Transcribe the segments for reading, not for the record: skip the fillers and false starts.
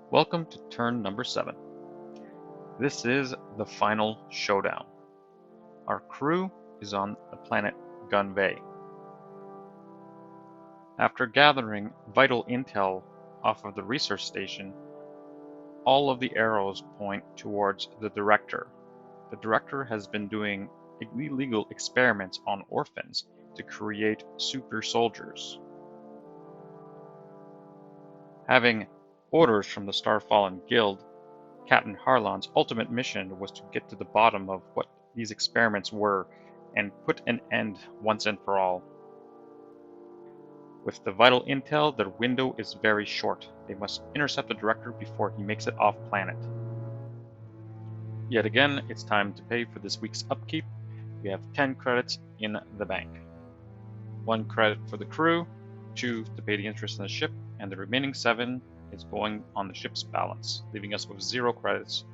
Welcome to turn number 7. This is the final showdown. Our crew is on the planet Gunvey. After gathering vital intel off of the research station, all of the arrows point towards the director. The director has been doing illegal experiments on orphans to create super soldiers. Having orders from the Starfallen Guild, Captain Harlan's ultimate mission was to get to the bottom of what these experiments were and put an end once and for all. With the vital intel, their window is very short. They must intercept the director before he makes it off planet. Yet again, it's time to pay for this week's upkeep. We have 10 credits in the bank. 1 credit for the crew, 2 to pay the interest in the ship, and the remaining 7 is going on the ship's balance, leaving us with 0 credits.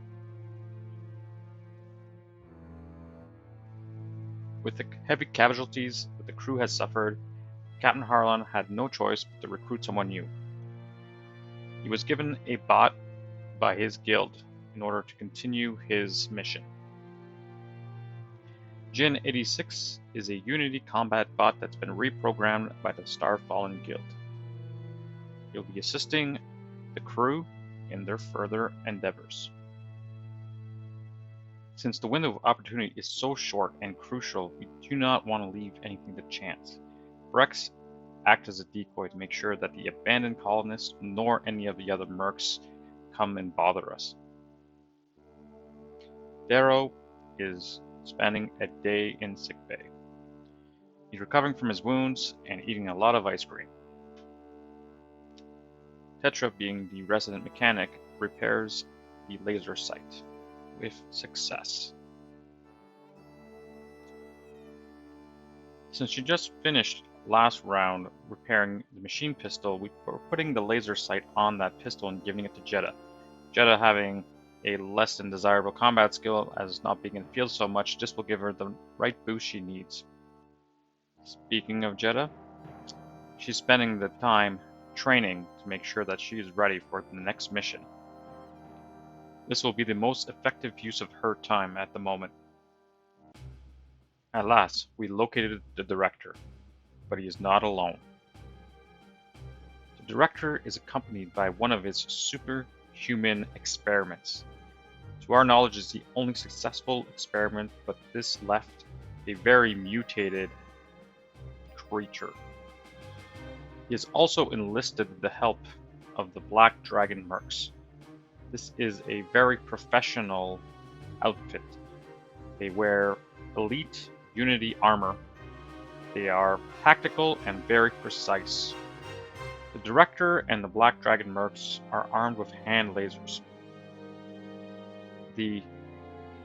With the heavy casualties that the crew has suffered, Captain Harlan had no choice but to recruit someone new. He was given a bot by his guild in order to continue his mission. Jin 86 is a Unity combat bot that's been reprogrammed by the Starfallen Guild. He'll be assisting the crew in their further endeavors. Since the window of opportunity is so short and crucial, we do not want to leave anything to chance. Brex act as a decoy to make sure that the abandoned colonists nor any of the other mercs come and bother us. Darrow is spending a day in sickbay. He's recovering from his wounds and eating a lot of ice cream. Tetra, being the resident mechanic, repairs the laser sight with success. Since she just finished last round repairing the machine pistol, we were putting the laser sight on that pistol and giving it to Jeddah. Jeddah, having a less than desirable combat skill as not being in the field so much, this will give her the right boost she needs. Speaking of Jeddah, she's spending the time training to make sure that she is ready for the next mission. This will be the most effective use of her time at the moment. At last, we located the director, but he is not alone. The director is accompanied by one of his superhuman experiments. To our knowledge, it's the only successful experiment, but this left a very mutated creature. He has also enlisted the help of the Black Dragon Mercs. This is a very professional outfit. They wear elite Unity armor. They are tactical and very precise. The director and the Black Dragon Mercs are armed with hand lasers. The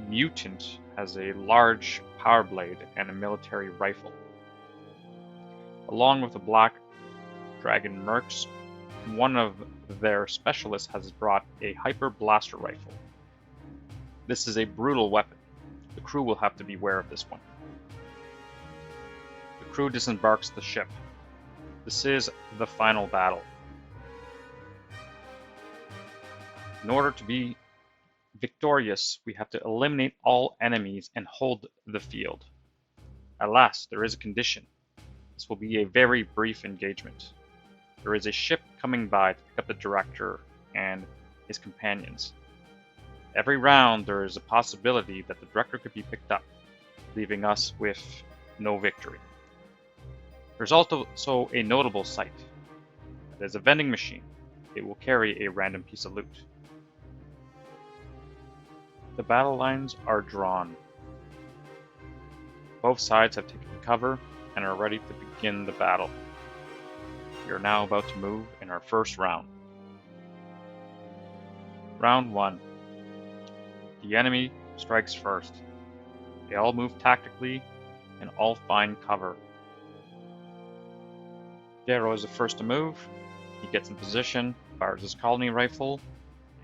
mutant has a large power blade and a military rifle. Along with the Black Dragon Mercs, one of their specialists has brought a hyper blaster rifle. This is a brutal weapon. The crew will have to beware of this one. The crew disembarks the ship. This is the final battle. In order to be victorious, we have to eliminate all enemies and hold the field. At last, there is a condition. This will be a very brief engagement. There is a ship coming by to pick up the director and his companions. Every round, there is a possibility that the director could be picked up, leaving us with no victory. There's also a notable sight. There's a vending machine. It will carry a random piece of loot. The battle lines are drawn. Both sides have taken cover and are ready to begin the battle. We are now about to move in our first round. Round 1. The enemy strikes first. They all move tactically and all find cover. Darrow is the first to move. He gets in position, fires his colony rifle,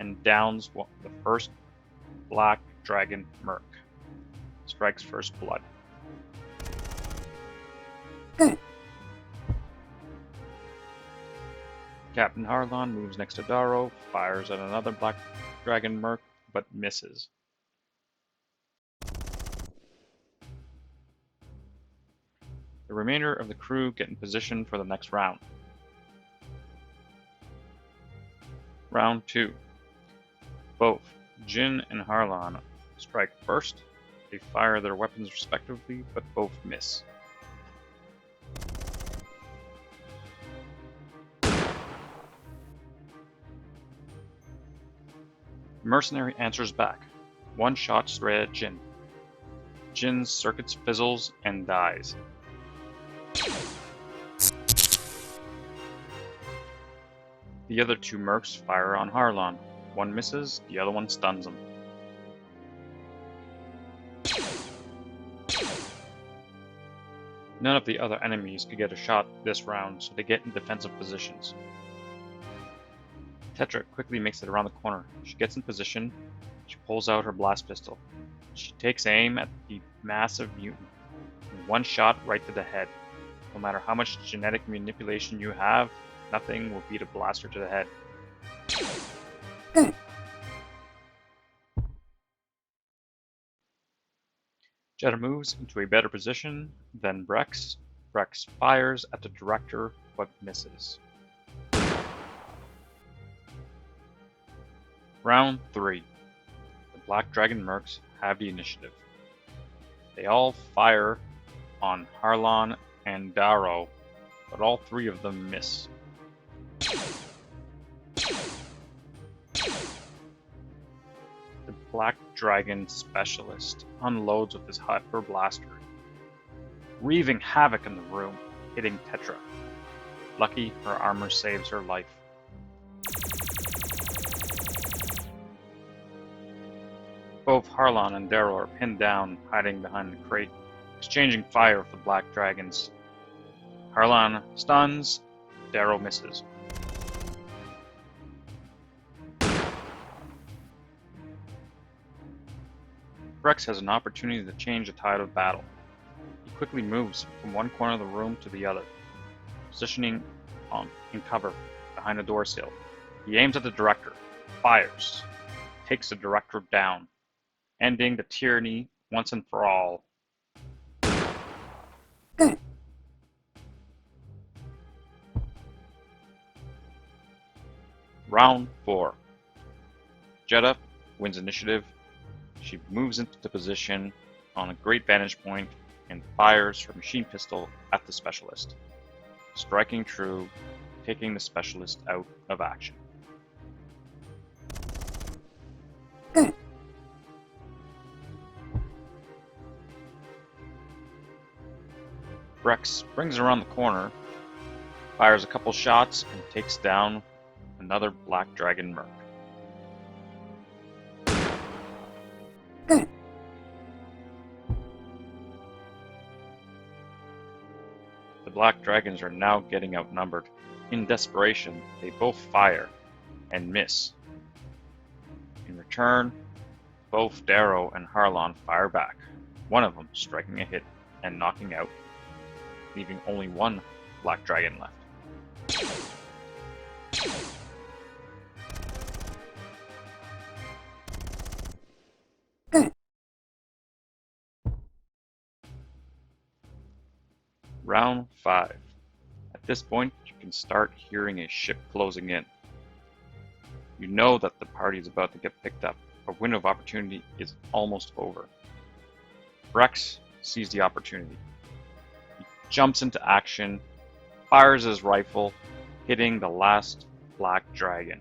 and downs the first Black Dragon Merc. Strikes first blood. Captain Harlan moves next to Darrow, fires at another Black Dragon Merc, but misses. The remainder of the crew get in position for the next round. Round 2. Both Jin and Harlan strike first. They fire their weapons respectively, but both miss. The mercenary answers back. One shot straight at Jin. Jin's circuits fizzles and dies. The other two mercs fire on Harlan. One misses, the other one stuns him. None of the other enemies could get a shot this round, so they get in defensive positions. Tetra quickly makes it around the corner. She gets in position. She pulls out her blast pistol. She takes aim at the massive mutant. One shot right to the head. No matter how much genetic manipulation you have, nothing will beat a blaster to the head. Jetta moves into a better position than Brex. Brex fires at the director, but misses. Round 3. The Black Dragon Mercs have the initiative. They all fire on Harlan and Darrow, but all three of them miss. The Black Dragon Specialist unloads with his hyper blaster, wreaving havoc in the room, hitting Tetra. Lucky, her armor saves her life. Both Harlan and Darrow are pinned down, hiding behind the crate, exchanging fire with the Black Dragons. Harlan stuns, Darrow misses. Brex has an opportunity to change the tide of battle. He quickly moves from one corner of the room to the other, positioning in cover behind a door sill. He aims at the director, fires, takes the director down, ending the tyranny once and for all. Round 4. Jetta wins initiative. She moves into the position on a great vantage point and fires her machine pistol at the specialist, striking true, taking the specialist out of action. Brex brings around the corner, fires a couple shots, and takes down another Black Dragon Merc. The Black Dragons are now getting outnumbered. In desperation, they both fire and miss. In return, both Darrow and Harlan fire back, one of them striking a hit and knocking out, leaving only one Black Dragon left. Round 5. At this point, you can start hearing a ship closing in. You know that the party is about to get picked up. A window of opportunity is almost over. Brex sees the opportunity. He jumps into action, fires his rifle, hitting the last Black Dragon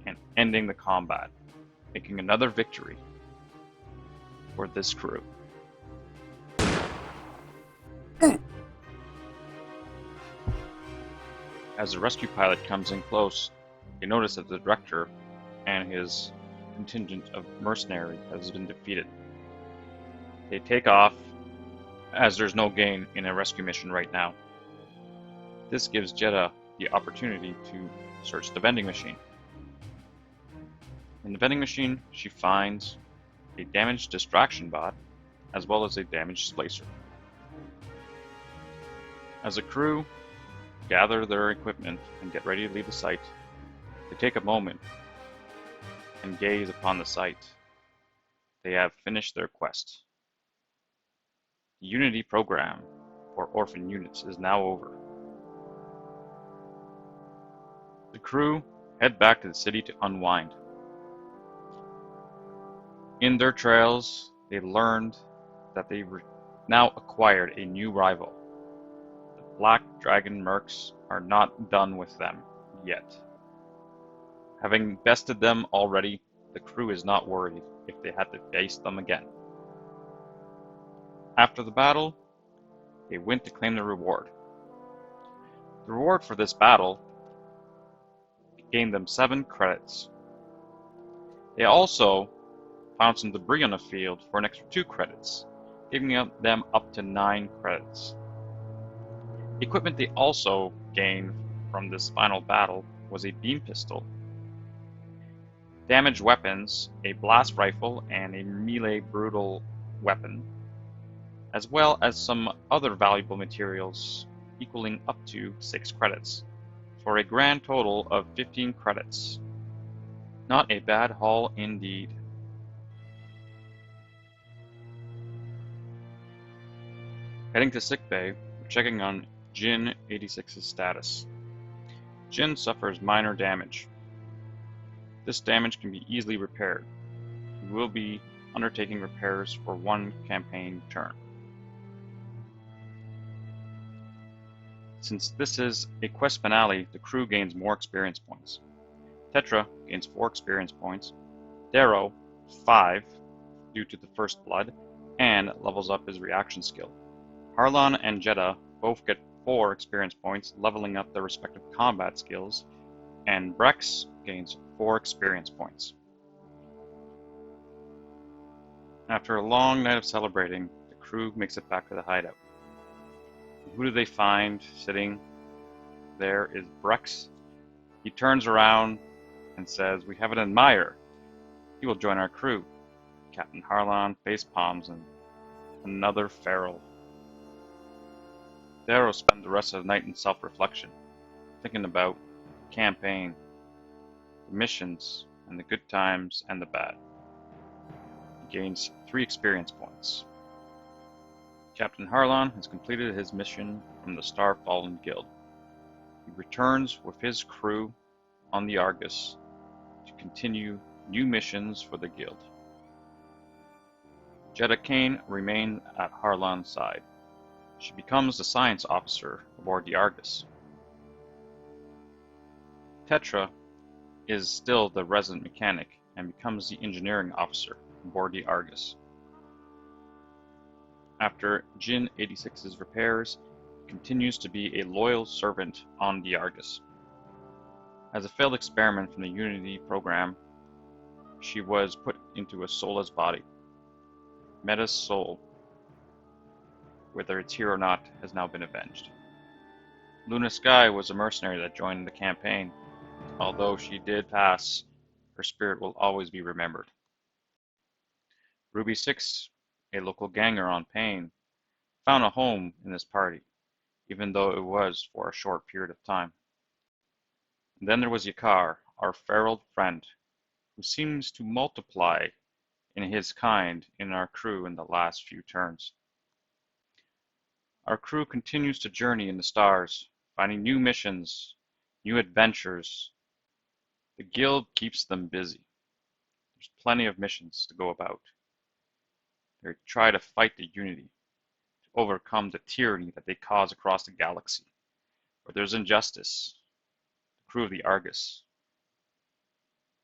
and ending the combat, making another victory for this crew. As the rescue pilot comes in close, they notice that the director and his contingent of mercenary has been defeated. They take off, as there's no gain in a rescue mission right now. This gives Jetta the opportunity to search the vending machine. In the vending machine, she finds a damaged distraction bot, as well as a damaged splicer. As a crew, gather their equipment and get ready to leave the site, they take a moment and gaze upon the site. They have finished their quest. The Unity program for orphan units is now over. The crew head back to the city to unwind. In their trails, they learned that they now acquired a new rival. The Black Dragon Mercs are not done with them yet. Having bested them already, the crew is not worried if they had to face them again. After the battle, they went to claim the reward. The reward for this battle gained them 7 credits. They also found some debris on the field for an extra 2 credits, giving them up to 9 credits. The equipment they also gained from this final battle was a beam pistol, damaged weapons, a blast rifle, and a melee brutal weapon, as well as some other valuable materials equaling up to 6 credits, for a grand total of 15 credits. Not a bad haul indeed. Heading to sickbay, we're checking on Jin 86's status. Jin suffers minor damage. This damage can be easily repaired. We will be undertaking repairs for 1 campaign turn. Since this is a quest finale, the crew gains more experience points. Tetra gains 4 experience points, Darrow 5 due to the First Blood, and levels up his reaction skill. Harlan and Jeddah both get 4 experience points, leveling up their respective combat skills, and Brex gains 4 experience points. After a long night of celebrating, the crew makes it back to the hideout. Who do they find sitting there is Brex. He turns around and says, "We have an admirer. He will join our crew." Captain Harlan face palms and another feral. Darrow spent the rest of the night in self-reflection, thinking about the campaign, the missions, and the good times and the bad. He gains 3 experience points. Captain Harlan has completed his mission from the Star-Fallen Guild. He returns with his crew on the Argus to continue new missions for the Guild. Jeddah Kane remains at Harlan's side. She becomes the science officer aboard the Argus. Tetra is still the resident mechanic and becomes the engineering officer aboard the Argus. After Jin 86's repairs, continues to be a loyal servant on the Argus. As a failed experiment from the Unity program, she was put into a soulless body. Meta's soul, whether it's here or not, has now been avenged. Luna Sky was a mercenary that joined the campaign. Although she did pass, her spirit will always be remembered. Ruby 6, a local ganger on Pain, found a home in this party, even though it was for a short period of time. And then there was Yakar, our feral friend, who seems to multiply in his kind in our crew in the last few turns. Our crew continues to journey in the stars, finding new missions, new adventures. The Guild keeps them busy. There's plenty of missions to go about. They try to fight the Unity, to overcome the tyranny that they cause across the galaxy. Where there's injustice, the crew of the Argus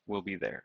will be there.